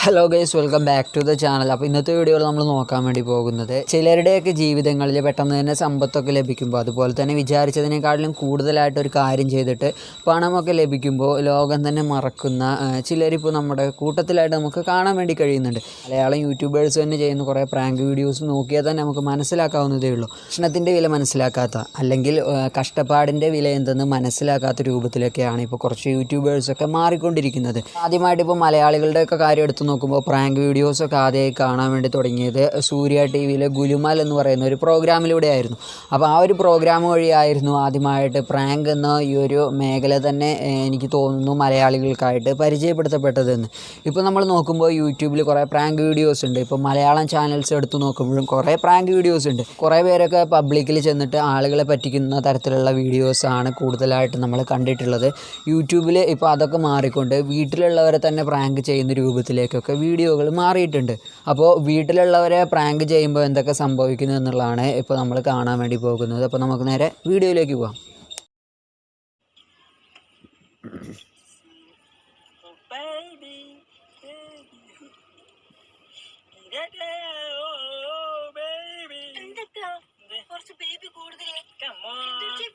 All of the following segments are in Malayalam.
Hello guys, welcome back to the channel. അപ്പോൾ ഇന്നത്തെ വീഡിയോയിൽ നമ്മൾ നോക്കാൻ വേണ്ടി പോകുന്നത് ചിലരുടെയൊക്കെ ജീവിതങ്ങളിൽ പെട്ടെന്ന് തന്നെ സമ്പത്തൊക്കെ ലഭിക്കുമ്പോൾ, അതുപോലെ തന്നെ വിചാരിച്ചതിനേക്കാളും കൂടുതലായിട്ട് ഒരു കാര്യം ചെയ്തിട്ട് പണമൊക്കെ ലഭിക്കുമ്പോൾ ലോകം തന്നെ മറക്കുന്ന ചിലരിപ്പോൾ നമ്മുടെ കൂട്ടത്തിലായിട്ട് നമുക്ക് കാണാൻ വേണ്ടി കഴിയുന്നുണ്ട്. മലയാളം യൂട്യൂബേഴ്സ് തന്നെ ചെയ്യുന്ന കുറേ പ്രാങ്ക് വീഡിയോസ് നോക്കിയാൽ തന്നെ നമുക്ക് മനസ്സിലാക്കാവുന്നതേ ഉള്ളൂ. ഭക്ഷണത്തിൻ്റെ വില മനസ്സിലാക്കാത്ത, അല്ലെങ്കിൽ കഷ്ടപ്പാടിൻ്റെ വില എന്തെന്ന് മനസ്സിലാക്കാത്ത രൂപത്തിലൊക്കെയാണ് ഇപ്പോൾ കുറച്ച് യൂട്യൂബേഴ്സൊക്കെ മാറിക്കൊണ്ടിരിക്കുന്നത്. ആദ്യമായിട്ട് ഇപ്പോൾ മലയാളികളുടെയൊക്കെ കാര്യം എടുത്ത് നോക്കുമ്പോൾ പ്രാങ്ക് വീഡിയോസൊക്കെ ആദ്യമായി കാണാൻ വേണ്ടി തുടങ്ങിയത് സൂര്യ ടി വിയിലെ ഗുലുമാൽ എന്ന് പറയുന്ന ഒരു പ്രോഗ്രാമിലൂടെ ആയിരുന്നു. അപ്പോൾ ആ ഒരു പ്രോഗ്രാം വഴിയായിരുന്നു ആദ്യമായിട്ട് പ്രാങ്ക് എന്ന ഈ ഒരു മേഖല തന്നെ എനിക്ക് തോന്നുന്നു മലയാളികൾക്കായിട്ട് പരിചയപ്പെടുത്തപ്പെട്ടതെന്ന്. ഇപ്പോൾ നമ്മൾ നോക്കുമ്പോൾ യൂട്യൂബിൽ കുറേ പ്രാങ്ക് വീഡിയോസ് ഉണ്ട്. ഇപ്പോൾ മലയാളം ചാനൽസ് എടുത്ത് നോക്കുമ്പോഴും കുറേ പ്രാങ്ക് വീഡിയോസ് ഉണ്ട്. കുറേ പേരൊക്കെ പബ്ലിക്കിൽ ചെന്നിട്ട് ആളുകളെ പറ്റിക്കുന്ന തരത്തിലുള്ള വീഡിയോസാണ് കൂടുതലായിട്ട് നമ്മൾ കണ്ടിട്ടുള്ളത്. യൂട്യൂബിൽ ഇപ്പോൾ അതൊക്കെ മാറിക്കൊണ്ട് വീട്ടിലുള്ളവരെ തന്നെ പ്രാങ്ക് ചെയ്യുന്ന രൂപത്തിലേക്കൊക്കെ വീഡിയോകൾ മാറിയിട്ടുണ്ട്. അപ്പോൾ വീട്ടിലുള്ളവരെ പ്രാങ്ക് ചെയ്യുമ്പോൾ എന്തൊക്കെ സംഭവിക്കുന്നു എന്നുള്ളതാണ് ഇപ്പോൾ നമ്മൾ കാണാൻ വേണ്ടി പോകുന്നത്. അപ്പോൾ നമുക്ക് നേരെ വീഡിയോയിലേക്ക് പോകാം.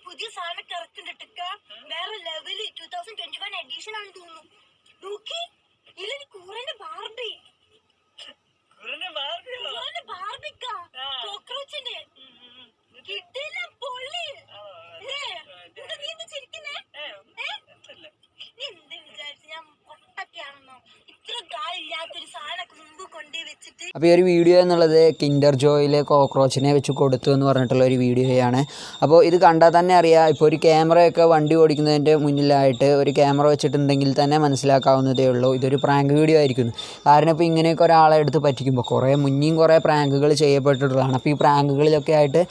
പുതിയ സാധനം ഇറക്കുന്നുണ്ട്. വേറെ ലെവല് 2021 എഡിഷൻ ആണ് തോന്നുന്നു. നോക്കി ഇല്ല, കൂറന്റെ ബാർബി ബാർബിക്കാ കോക്രോച്ചിന്റെ കിട്ടില്ല പൊള്ളി. നീ ചിരിക്കുന്നേ? നീ എന്ത് വിചാരിച്ചു ഞാൻ പൊട്ടൊക്കെയാണെന്നോ? ഇത്ര കാലില്ലാത്തൊരു സാധനമൊക്കെ മുമ്പ് കൊണ്ടേ വെച്ചിട്ട്. അപ്പോൾ ഈ ഒരു വീഡിയോ എന്നുള്ളത് കിൻഡർ ജോയിൽ കോക്രോച്ചിനെ വെച്ച് കൊടുത്തു എന്ന് പറഞ്ഞിട്ടുള്ള ഒരു വീഡിയോയാണ്. അപ്പോൾ ഇത് കണ്ടാൽ തന്നെ അറിയാം, ഇപ്പോൾ ഒരു ക്യാമറയൊക്കെ വണ്ടി ഓടിക്കുന്നതിൻ്റെ മുന്നിലായിട്ട് ഒരു ക്യാമറ വെച്ചിട്ടുണ്ടെങ്കിൽ തന്നെ മനസ്സിലാക്കാവുന്നതേ ഉള്ളൂ ഇതൊരു പ്രാങ്ക് വീഡിയോ ആയിരിക്കുന്നു. കാരണം ഇപ്പോൾ ഇങ്ങനെയൊക്കെ ഒരാളെ എടുത്ത് പറ്റിക്കുമ്പോൾ മുന്നേയും കുറേ പ്രാങ്കുകൾ ചെയ്യപ്പെട്ടിട്ടുള്ളതാണ്. അപ്പോൾ ഈ പ്രാങ്കുകളിലൊക്കെ ആയിട്ട്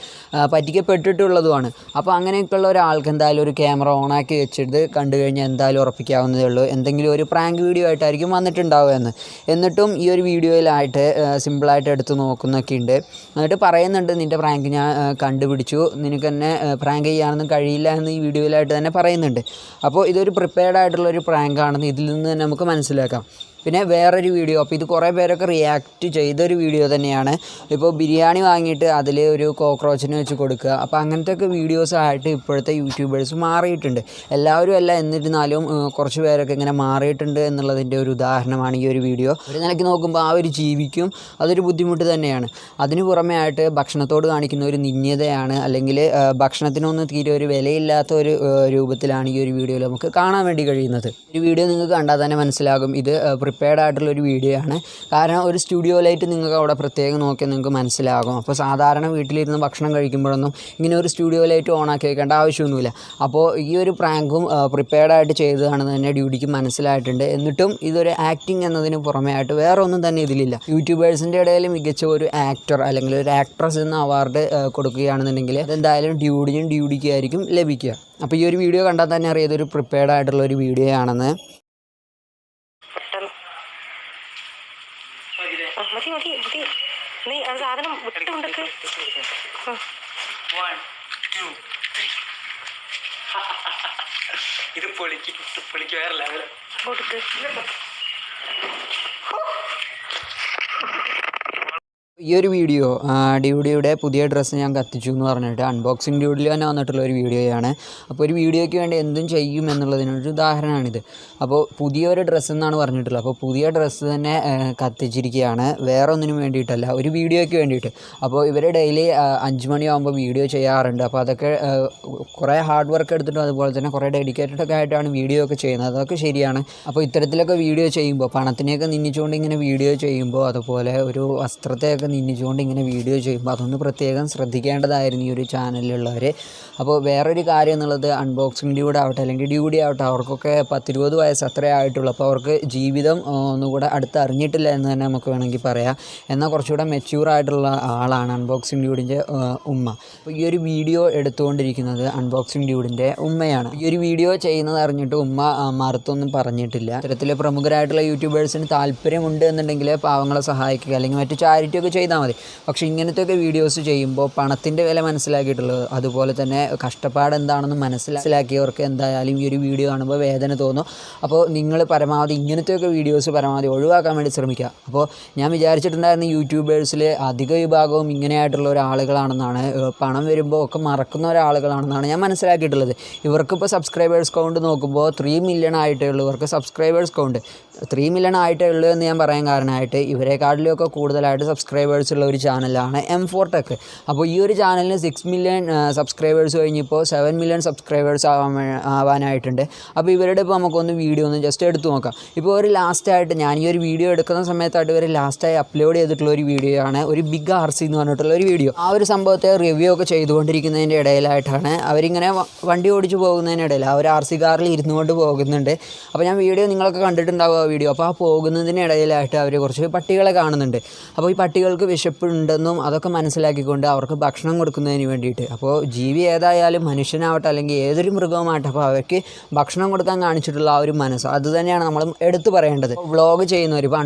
പറ്റിക്കപ്പെട്ടിട്ടുള്ളതുമാണ്. അപ്പോൾ അങ്ങനെയൊക്കെയുള്ള ഒരാൾക്ക് എന്തായാലും ഒരു ക്യാമറ ഓണാക്കി വെച്ചിട്ട് കണ്ടു കഴിഞ്ഞാൽ എന്തായാലും ഉറപ്പിക്കാവുന്നതേ ഉള്ളൂ എന്തെങ്കിലും ഒരു പ്രാങ്ക് വീഡിയോ ആയിട്ടായിരിക്കും വന്നിട്ടുണ്ടാവുക എന്ന്. എന്നിട്ടും ഈ ഒരു വീഡിയോയിലായിട്ട് സിമ്പിളായിട്ട് എടുത്ത് നോക്കുന്നൊക്കെ ഉണ്ട്. എന്നിട്ട് പറയുന്നുണ്ട്, നിൻ്റെ പ്രാങ്ക് ഞാൻ കണ്ടുപിടിച്ചു, നിനക്ക് തന്നെ പ്രാങ്ക് ചെയ്യാനൊന്നും കഴിയില്ല എന്ന് ഈ വീഡിയോയിലായിട്ട് തന്നെ പറയുന്നുണ്ട്. അപ്പോൾ ഇതൊരു പ്രിപ്പയർഡ് ആയിട്ടുള്ളൊരു പ്രാങ്കാണെന്ന് ഇതിൽ നിന്ന് തന്നെ നമുക്ക് മനസ്സിലാക്കാം. പിന്നെ വേറൊരു വീഡിയോ, അപ്പോൾ ഇത് കുറേ പേരൊക്കെ റിയാക്റ്റ് ചെയ്തൊരു വീഡിയോ തന്നെയാണ്. ഇപ്പോൾ ബിരിയാണി വാങ്ങിയിട്ട് അതിൽ ഒരു കോക്രോച്ചിനെ വെച്ച് കൊടുക്കുക. അപ്പോൾ അങ്ങനത്തെയൊക്കെ വീഡിയോസായിട്ട് ഇപ്പോഴത്തെ യൂട്യൂബേഴ്സ് മാറിയിട്ടുണ്ട്. എല്ലാവരും അല്ല, എന്നിരുന്നാലും കുറച്ച് പേരൊക്കെ ഇങ്ങനെ മാറിയിട്ടുണ്ട് എന്നുള്ളതിൻ്റെ ഒരു ഉദാഹരണമാണ് ഈ ഒരു വീഡിയോ. ഒരു നിലയ്ക്ക് നോക്കുമ്പോൾ ആ ഒരു ജീവിക്കും അതൊരു ബുദ്ധിമുട്ട് തന്നെയാണ്. അതിന് പുറമേ ആയിട്ട് ഭക്ഷണത്തോട് കാണിക്കുന്ന ഒരു നിന്ദ്യതയാണ്, അല്ലെങ്കിൽ ഭക്ഷണത്തിനൊന്നും തീരെ ഒരു വിലയില്ലാത്ത ഒരു രൂപത്തിലാണ് ഈ ഒരു വീഡിയോയിൽ നമുക്ക് കാണാൻ വേണ്ടി കഴിയുന്നത്. ഒരു വീഡിയോ നിങ്ങൾക്ക് കണ്ടാൽ തന്നെ മനസ്സിലാകും ഇത് പ്രിപ്പയർഡ് ആയിട്ടുള്ളൊരു വീഡിയോ ആണ്. കാരണം ഒരു സ്റ്റുഡിയോ ലൈറ്റ് നിങ്ങൾക്ക് അവിടെ പ്രത്യേകം നോക്കിയാൽ നിങ്ങൾക്ക് മനസ്സിലാകും. അപ്പോൾ സാധാരണ വീട്ടിലിരുന്ന് ഭക്ഷണം കഴിക്കുമ്പോഴൊന്നും ഇങ്ങനെ ഒരു സ്റ്റുഡിയോ ലൈറ്റ് ഓണാക്കി വെക്കേണ്ട ആവശ്യമൊന്നുമില്ല. അപ്പോൾ ഈ ഒരു പ്രാങ്കും പ്രിപ്പയർഡ് ആയിട്ട് ചെയ്തതാണെന്ന് തന്നെ ഡ്യൂട്ടിക്ക് മനസ്സിലായിട്ടുണ്ട്. എന്നിട്ടും ഇതൊരു ആക്ടിങ് എന്നതിന് പുറമേ ആയിട്ട് വേറെ ഒന്നും തന്നെ ഇതിലില്ല. യൂട്യൂബേഴ്സിൻ്റെ ഇടയിൽ മികച്ച ഒരു ആക്ടർ അല്ലെങ്കിൽ ഒരു ആക്ട്രസ് എന്ന അവാർഡ് കൊടുക്കുകയാണെന്നുണ്ടെങ്കിൽ അതെന്തായാലും ഡ്യൂഡിക്കായിരിക്കും ലഭിക്കുക. അപ്പോൾ ഈ ഒരു വീഡിയോ കണ്ടാൽ തന്നെ അറിയാം ഇതൊരു പ്രിപ്പയർഡ് ആയിട്ടുള്ള ഒരു വീഡിയോ ആണെന്ന്. നീ അത് സാധനം വിട്ടുകൊണ്ടൊക്കെ ഇത് പൊളിക്ക് വേറെ ലെവൽ കൊടുക്ക്. ഈ ഒരു വീഡിയോ ഡ്യൂഡിയുടെ പുതിയ ഡ്രസ്സ് ഞാൻ കത്തിച്ചു എന്ന് പറഞ്ഞിട്ട് അൺബോക്സിങ് ഡ്യൂഡിൽ തന്നെ വന്നിട്ടുള്ള ഒരു വീഡിയോയാണ്. അപ്പോൾ ഒരു വീഡിയോയ്ക്ക് വേണ്ടി എന്തും ചെയ്യും എന്നുള്ളതിനൊരു ഉദാഹരണമാണിത്. അപ്പോൾ പുതിയൊരു ഡ്രസ്സ് എന്നാണ് പറഞ്ഞിട്ടുള്ളത്. അപ്പോൾ പുതിയ ഡ്രസ്സ് തന്നെ കത്തിച്ചിരിക്കുകയാണ്, വേറെ ഒന്നിനും വേണ്ടിയിട്ടല്ല, ഒരു വീഡിയോയ്ക്ക് വേണ്ടിയിട്ട്. അപ്പോൾ ഇവർ ഡെയിലി 5 മണിയാകുമ്പോൾ വീഡിയോ ചെയ്യാറുണ്ട്. അപ്പോൾ അതൊക്കെ കുറേ ഹാർഡ് വർക്ക് എടുത്തിട്ടും അതുപോലെ തന്നെ കുറേ ഡെഡിക്കേറ്റഡ് ഒക്കെ ആയിട്ടാണ് വീഡിയോ ഒക്കെ ചെയ്യുന്നത്. അതൊക്കെ ശരിയാണ്. അപ്പോൾ ഇത്തരത്തിലൊക്കെ വീഡിയോ ചെയ്യുമ്പോൾ, പണത്തിനെയൊക്കെ നിന്ദിച്ചുകൊണ്ട് ഇങ്ങനെ വീഡിയോ ചെയ്യുമ്പോൾ, അതുപോലെ ഒരു വസ്ത്രത്തെയൊക്കെ നിന്നിച്ചുകൊണ്ട് ഇങ്ങനെ വീഡിയോ ചെയ്യുമ്പോൾ അതൊന്ന് പ്രത്യേകം ശ്രദ്ധിക്കേണ്ടതായിരുന്നു ഈ ഒരു ചാനലിലുള്ളവർ. അപ്പോൾ വേറൊരു കാര്യം എന്നുള്ളത് അൺബോക്സിങ് ഡ്യൂഡ് ആവട്ടെ അല്ലെങ്കിൽ ഡ്യൂഡി ആവട്ടെ, അവർക്കൊക്കെ 10-20 വയസ്സ് അത്രേ ആയിട്ടുള്ളൂ. അപ്പോൾ അവർക്ക് ജീവിതം ഒന്നുകൂടെ അടുത്തറിഞ്ഞിട്ടില്ല എന്ന് തന്നെ നമുക്ക് വേണമെങ്കിൽ പറയാം. എന്നാൽ കുറച്ചുകൂടെ മെച്യൂർ ആയിട്ടുള്ള ആളാണ് അൺബോക്സിങ് ഡ്യൂഡിൻ്റെ ഉമ്മ. അപ്പോൾ ഈ ഒരു വീഡിയോ എടുത്തുകൊണ്ടിരിക്കുന്നത് അൺബോക്സിങ് ഡ്യൂഡിൻ്റെ ഉമ്മയാണ്. ഈ ഒരു വീഡിയോ ചെയ്യുന്നത് അറിഞ്ഞിട്ട് ഉമ്മ മറുത്തൊന്നും പറഞ്ഞിട്ടില്ല. ഇത്തരത്തിലെ പ്രമുഖരായിട്ടുള്ള യൂട്യൂബേഴ്സിന് താല്പര്യമുണ്ട് എന്നുണ്ടെങ്കിൽ പാവങ്ങളെ സഹായിക്കുക അല്ലെങ്കിൽ മറ്റു ചാരിറ്റിയൊക്കെ ചെയ്താൽ മതി. പക്ഷേ ഇങ്ങനത്തെയൊക്കെ വീഡിയോസ് ചെയ്യുമ്പോൾ പണത്തിൻ്റെ വില മനസ്സിലാക്കിയിട്ടുള്ളത്, അതുപോലെ തന്നെ കഷ്ടപ്പാട് എന്താണെന്ന് മനസ്സിലാക്കിയവർക്ക് എന്തായാലും ഈ ഒരു വീഡിയോ കാണുമ്പോൾ വേദന തോന്നും. അപ്പോൾ നിങ്ങൾ പരമാവധി ഇങ്ങനത്തെയൊക്കെ വീഡിയോസ് പരമാവധി ഒഴിവാക്കാൻ വേണ്ടി ശ്രമിക്കുക. അപ്പോൾ ഞാൻ വിചാരിച്ചിട്ടുണ്ടായിരുന്ന യൂട്യൂബേഴ്സിൽ അധിക വിഭാഗവും ഇങ്ങനെയായിട്ടുള്ള ഒരാളുകളാണെന്നാണ്, പണം വരുമ്പോൾ ഒക്കെ മറക്കുന്ന ഒരാളുകളാണെന്നാണ് ഞാൻ മനസ്സിലാക്കിയിട്ടുള്ളത്. ഇവർക്കിപ്പോൾ സബ്സ്ക്രൈബേഴ്സ് കൗണ്ട് നോക്കുമ്പോൾ 3 മില്യൺ ആയിട്ടേ ഉള്ളൂ ഇവർക്ക് സബ്സ്ക്രൈബേഴ്സ് കൗണ്ട്. 3 മില്യൺ ആയിട്ടേ ഉള്ളൂ എന്ന് ഞാൻ പറയാൻ കാരണമായിട്ട് ഇവരെക്കാട്ടിലൊക്കെ കൂടുതലായിട്ട് സബ്സ്ക്രൈബേഴ്സ് ഉള്ള ഒരു ചാനലാണ് M4TECH. അപ്പോൾ ഈ ഒരു ചാനലിന് 6 മില്യൺ സബ്സ്ക്രൈബേഴ്സ് കഴിഞ്ഞിപ്പോൾ 7 മില്യൺ സബ്സ്ക്രൈബേഴ്സ് ആവാനായിട്ടുണ്ട്. അപ്പോൾ ഇവരുടെ ഇപ്പോൾ നമുക്കൊന്ന് വീഡിയോ ഒന്ന് ജസ്റ്റ് എടുത്തു നോക്കാം. ഇപ്പോൾ ഒരു ലാസ്റ്റായിട്ട് ഞാൻ ഈ ഒരു വീഡിയോ എടുക്കുന്ന സമയത്തായിട്ട് ഇവർ ലാസ്റ്റായി അപ്ലോഡ് ചെയ്തിട്ടുള്ള ഒരു വീഡിയോ ആണ്, ഒരു ബിഗ് RC എന്ന് പറഞ്ഞിട്ടുള്ള ഒരു വീഡിയോ. ആ ഒരു സംഭവത്തെ റിവ്യൂ ഒക്കെ ചെയ്തുകൊണ്ടിരിക്കുന്നതിൻ്റെ ഇടയിലായിട്ടാണ് അവരിങ്ങനെ വണ്ടി ഓടിച്ച് പോകുന്നതിനിടയിൽ ആ ഒരു RC കാറിൽ ഇരുന്നു കൊണ്ട് പോകുന്നുണ്ട്. അപ്പോൾ ഞാൻ വീഡിയോ നിങ്ങളൊക്കെ കണ്ടിട്ടുണ്ടാവും ആ വീഡിയോ. അപ്പോൾ ആ പോകുന്നതിനിടയിലായിട്ട് അവർ കുറച്ച് പട്ടികളെ കാണുന്നുണ്ട്. അപ്പോൾ ഈ പട്ടികൾക്ക് വിശപ്പുണ്ടെന്നും അതൊക്കെ മനസ്സിലാക്കിക്കൊണ്ട് അവർക്ക് ഭക്ഷണം കൊടുക്കുന്നതിന് വേണ്ടിയിട്ട്, അപ്പോൾ ജീവി ഏതായാലും മനുഷ്യനാവട്ടെ അല്ലെങ്കിൽ ഏതൊരു മൃഗവുമാവട്ടെ, അപ്പോൾ അവർക്ക് ഭക്ഷണം കൊടുക്കാൻ കാണിച്ചിട്ടുള്ള ആ ഒരു മനസ്സ് അത് തന്നെയാണ് നമ്മൾ എടുത്തു പറയേണ്ടത്. വ്ളോഗ് ചെയ്യുന്നവർ ഇപ്പോൾ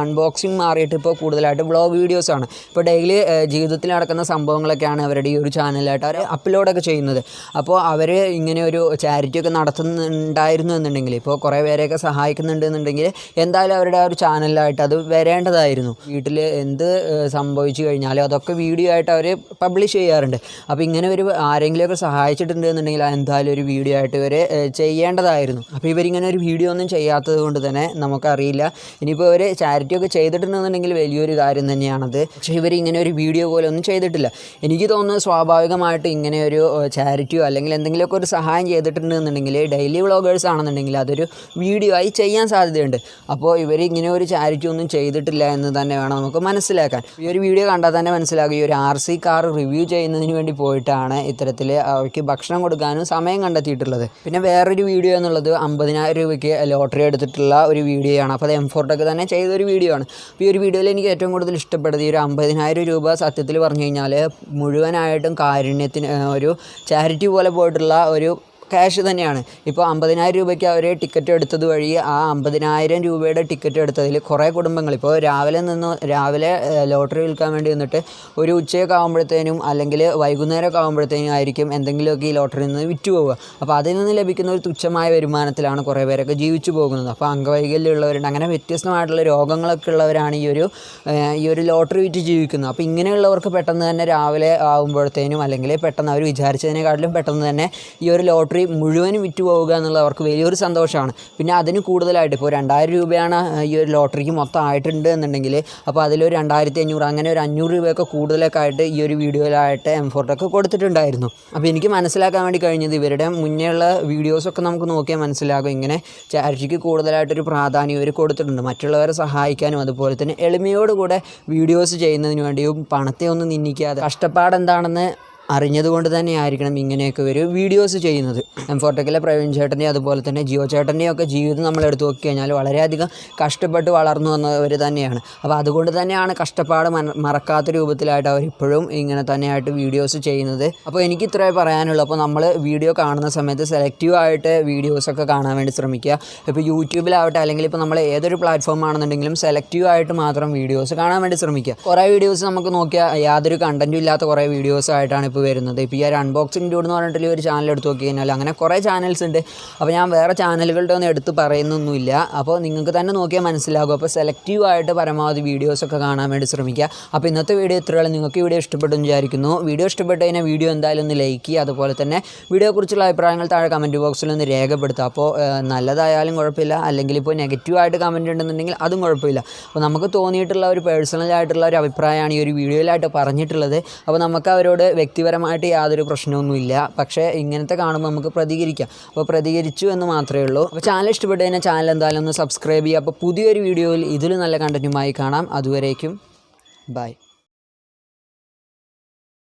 അൺബോക്സിംഗ് മാറിയിട്ട് ഇപ്പോൾ കൂടുതലായിട്ട് വ്ളോഗ് വീഡിയോസാണ്. ഇപ്പോൾ ഡെയിലി ജീവിതത്തിൽ നടക്കുന്ന സംഭവങ്ങളൊക്കെയാണ് അവരുടെ ഈ ഒരു ചാനലായിട്ട് അവർ അപ്ലോഡൊക്കെ ചെയ്യുന്നത്. അപ്പോൾ അവർ ഇങ്ങനെ ഒരു ചാരിറ്റിയൊക്കെ നടത്തുന്നുണ്ടായിരുന്നു എന്നുണ്ടെങ്കിൽ, ഇപ്പോൾ കുറേ പേരെയൊക്കെ സഹായിക്കുന്നുണ്ട് എന്നുണ്ടെങ്കിൽ എന്തായാലും അവരുടെ ആ ഒരു ചാനലിലായിട്ട് അത് വരേണ്ടതായിരുന്നു. വീട്ടിൽ എന്ത് സംഭവിച്ചു കഴിഞ്ഞാലും അതൊക്കെ വീഡിയോ ആയിട്ട് അവർ പബ്ലിഷ് ചെയ്യാറുണ്ട്. അപ്പോൾ ഇങ്ങനെ ഒരു ആരെങ്കിലുമൊക്കെ സഹായിച്ചിട്ടുണ്ട് എന്നുണ്ടെങ്കിൽ എന്തായാലും ഒരു വീഡിയോ ആയിട്ട് ഇവർ ചെയ്യേണ്ടതായിരുന്നു. അപ്പോൾ ഇവരിങ്ങനെ ഒരു വീഡിയോ ഒന്നും ചെയ്യാത്തത് കൊണ്ട് തന്നെ നമുക്കറിയില്ല. ഇനിയിപ്പോൾ ഇവർ ചാരിറ്റിയൊക്കെ ചെയ്തിട്ടുണ്ടെന്നുണ്ടെങ്കിൽ വലിയൊരു കാര്യം തന്നെയാണത്. പക്ഷേ ഇവരിങ്ങനെ ഒരു വീഡിയോ പോലെ ഒന്നും ചെയ്തിട്ടില്ല. എനിക്ക് തോന്നുന്നത് സ്വാഭാവികമായിട്ട് ഇങ്ങനെ ഒരു ചാരിറ്റിയോ അല്ലെങ്കിൽ എന്തെങ്കിലുമൊക്കെ ഒരു സഹായം ചെയ്തിട്ടുണ്ടെന്നുണ്ടെങ്കിൽ ഡെയിലി വ്ളോഗേഴ്സ് ആണെന്നുണ്ടെങ്കിൽ അതൊരു വീഡിയോ ആയി ചെയ്യാൻ സാധ്യതയുണ്ട്. അപ്പോൾ ഇവർ ഇങ്ങനെ ഒരു ചാരിറ്റി ഒന്നും ചെയ്തിട്ടില്ല എന്ന് തന്നെ വേണം നമുക്ക് മനസ്സിലാക്കാൻ. ഈ ഒരു വീഡിയോ കണ്ടാൽ തന്നെ മനസ്സിലാക്കും, ഈ ഒരു RC കാർ റിവ്യൂ ചെയ്യുന്നതിന് വേണ്ടി പോയിട്ടാണ് ഇത്തരത്തിൽ അവർക്ക് ഭക്ഷണം കൊടുക്കാനും സമയം കണ്ടെത്തിയിട്ടുള്ളത്. പിന്നെ വേറൊരു വീഡിയോ എന്നുള്ളത് 50,000 രൂപയ്ക്ക് ലോട്ടറി എടുത്തിട്ടുള്ള ഒരു വീഡിയോ ആണ്. അപ്പോൾ അത് M4TECH തന്നെ ചെയ്തൊരു വീഡിയോ ആണ്. അപ്പോൾ ഈ ഒരു വീഡിയോയിൽ എനിക്ക് ഏറ്റവും കൂടുതൽ ഇഷ്ടപ്പെട്ടത് ഈ ഒരു 50,000 രൂപ സത്യത്തിൽ പറഞ്ഞു കഴിഞ്ഞാൽ മുഴുവനായിട്ടും കാരുണ്യത്തിന് ഒരു ചാരിറ്റി പോലെ പോയിട്ടുള്ള ഒരു ക്യാഷ് തന്നെയാണ്. ഇപ്പോൾ 50,000 രൂപയ്ക്ക് അവർ ടിക്കറ്റ് എടുത്തത് വഴി ആ 50,000 രൂപയുടെ ടിക്കറ്റ് എടുത്തതിൽ കുറേ കുടുംബങ്ങൾ ഇപ്പോൾ രാവിലെ ലോട്ടറി വിൽക്കാൻ വേണ്ടി നിന്നിട്ട് ഒരു ഉച്ചയൊക്കെ ആകുമ്പോഴത്തേനും അല്ലെങ്കിൽ വൈകുന്നേരമൊക്കെ ആകുമ്പോഴത്തേനും ആയിരിക്കും എന്തെങ്കിലുമൊക്കെ ഈ ലോട്ടറിയിൽ നിന്ന് വിറ്റ് പോവുക. അപ്പോൾ അതിൽ നിന്ന് ലഭിക്കുന്ന ഒരു തുച്ഛമായ വരുമാനത്തിലാണ് കുറേ പേരൊക്കെ ജീവിച്ചു പോകുന്നത്. അപ്പോൾ അംഗവൈകല്യമുള്ളവരുണ്ട്, അങ്ങനെ വ്യത്യസ്തമായിട്ടുള്ള രോഗങ്ങളൊക്കെ ഉള്ളവരാണ് ഈ ഒരു ലോട്ടറി വിറ്റ് ജീവിക്കുന്നത്. അപ്പോൾ ഇങ്ങനെയുള്ളവർക്ക് പെട്ടെന്ന് തന്നെ രാവിലെ ആകുമ്പോഴത്തേനും അല്ലെങ്കിൽ പെട്ടെന്ന് അവർ വിചാരിച്ചതിനെക്കാട്ടിലും പെട്ടെന്ന് തന്നെ ഈ ഒരു ലോട്ടറി മുഴുവനും വിറ്റ് പോവുക എന്നുള്ളത് അവർക്ക് വലിയൊരു സന്തോഷമാണ്. പിന്നെ അതിന് കൂടുതലായിട്ട് ഇപ്പോൾ 2,000 രൂപയാണ് ഈ ഒരു ലോട്ടറിക്ക് മൊത്തം ആയിട്ടുണ്ട് എന്നുണ്ടെങ്കിൽ, അപ്പോൾ അതിലൊരു 2,500 അങ്ങനെ ഒരു 500 രൂപയൊക്കെ കൂടുതലൊക്കെ ആയിട്ട് ഈ ഒരു വീഡിയോയിലായിട്ട് M4TECH കൊടുത്തിട്ടുണ്ടായിരുന്നു. അപ്പോൾ എനിക്ക് മനസ്സിലാക്കാൻ വേണ്ടി കഴിഞ്ഞത് ഇവരുടെ മുന്നേയുള്ള വീഡിയോസൊക്കെ നമുക്ക് നോക്കിയാൽ മനസ്സിലാകും ഇങ്ങനെ ചാരിറ്റിക്ക് കൂടുതലായിട്ടൊരു പ്രാധാന്യം ഇവർ കൊടുത്തിട്ടുണ്ട്. മറ്റുള്ളവരെ സഹായിക്കാനും അതുപോലെ തന്നെ എളിമയോടുകൂടെ വീഡിയോസ് ചെയ്യുന്നതിന് വേണ്ടിയും പണത്തെ ഒന്നും നിന്ദിക്കാതെ കഷ്ടപ്പാടെന്താണെന്ന് അറിഞ്ഞതുകൊണ്ട് തന്നെ ആയിരിക്കണം ഇങ്ങനെയൊക്കെ ഒരു വീഡിയോസ് ചെയ്യുന്നത്. M4TECHിലെ പ്രവീൺ ചേട്ടൻ്റെയും അതുപോലെ തന്നെ ജിയോ ചേട്ടൻ്റെയും ഒക്കെ ജീവിതം നമ്മൾ എടുത്തു നോക്കി കഴിഞ്ഞാൽ വളരെയധികം കഷ്ടപ്പെട്ട് വളർന്നു വന്നവർ തന്നെയാണ്. അപ്പോൾ അതുകൊണ്ട് തന്നെയാണ് കഷ്ടപ്പാട് മറക്കാത്ത രൂപത്തിലായിട്ട് അവരിപ്പോഴും ഇങ്ങനെ തന്നെയായിട്ട് വീഡിയോസ് ചെയ്യുന്നത്. അപ്പോൾ എനിക്ക് ഇത്രേ പറയാനുള്ളൂ. അപ്പോൾ നമ്മൾ വീഡിയോ കാണുന്ന സമയത്ത് സെലക്റ്റീവായിട്ട് വീഡിയോസൊക്കെ കാണാൻ വേണ്ടി ശ്രമിക്കുക. ഇപ്പോൾ യൂട്യൂബിലാവട്ടെ അല്ലെങ്കിൽ ഇപ്പോൾ നമ്മൾ ഏതൊരു പ്ലാറ്റ്ഫോം ആണെന്നുണ്ടെങ്കിലും സെലക്റ്റീവായിട്ട് മാത്രം വീഡിയോസ് കാണാൻ വേണ്ടി ശ്രമിക്കുക. കുറേ വീഡിയോസ് നമുക്ക് നോക്കിയാൽ യാതൊരു കണ്ടൻറ്റും ഇല്ലാത്ത കുറേ വീഡിയോസ് ആയിട്ടാണ് വരുന്നത്. ഇപ്പോൾ ഈ ഒരു അൺബോക്സിംഗ് ഡ്യൂഡ് എന്ന് പറഞ്ഞിട്ടുള്ള ഒരു ചാനൽ എടുത്ത് നോക്കി കഴിഞ്ഞാൽ അങ്ങനെ കുറേ ചാനൽസ് ഉണ്ട്. അപ്പോൾ ഞാൻ വേറെ ചാനലുകളുടെ ഒന്നും എടുത്ത് പറയുന്നൊന്നുമില്ല. അപ്പോൾ നിങ്ങൾക്ക് തന്നെ നോക്കിയാൽ മനസ്സിലാകും. അപ്പോൾ സെലക്റ്റീവായിട്ട് പരമാവധി വീഡിയോസൊക്കെ കാണാൻ വേണ്ടി ശ്രമിക്കുക. അപ്പോൾ ഇന്നത്തെ വീഡിയോ ഇത്രയുള്ളൂ. നിങ്ങൾക്ക് വീഡിയോ ഇഷ്ടപ്പെട്ടെന്ന് വിചാരിക്കുന്നു. വീഡിയോ ഇഷ്ടപ്പെട്ട് കഴിഞ്ഞാൽ വീഡിയോ എന്തായാലും ഒന്ന് ലൈക്ക് ചെയ്യുക. അതുപോലെ തന്നെ വീഡിയോയെക്കുറിച്ചുള്ള അഭിപ്രായങ്ങൾ താഴെ കമൻറ്റ് ബോക്സിൽ ഒന്ന് രേഖപ്പെടുത്തുക. അപ്പോൾ നല്ലതായാലും കുഴപ്പമില്ല, അല്ലെങ്കിൽ ഇപ്പോൾ നെഗറ്റീവായിട്ട് കമൻറ്റ് ഉണ്ടെന്നുണ്ടെങ്കിൽ അതും കുഴപ്പമില്ല. അപ്പോൾ നമുക്ക് തോന്നിയിട്ടുള്ള ഒരു പേഴ്സണലായിട്ടുള്ള ഒരു അഭിപ്രായമാണ് ഈ ഒരു വീഡിയോയിലായിട്ട് പറഞ്ഞിട്ടുള്ളത്. അപ്പോൾ നമുക്ക് അവരോട് വ്യക്തിപരമായിട്ട് യാതൊരു പ്രശ്നമൊന്നുമില്ല. പക്ഷേ ഇങ്ങനത്തെ കാണുമ്പോൾ നമുക്ക് പ്രതികരിക്കാം. അപ്പോൾ പ്രതികരിച്ചു എന്ന് മാത്രമേ ഉള്ളൂ. അപ്പോൾ ചാനൽ ഇഷ്ടപ്പെട്ട് കഴിഞ്ഞാൽ ചാനൽ എന്തായാലും ഒന്ന് സബ്സ്ക്രൈബ് ചെയ്യുക. അപ്പോൾ പുതിയൊരു വീഡിയോയിൽ ഇതിൽ നല്ല കണ്ടൻറ്റുമായി കാണാം. അതുവരേക്കും ബൈ.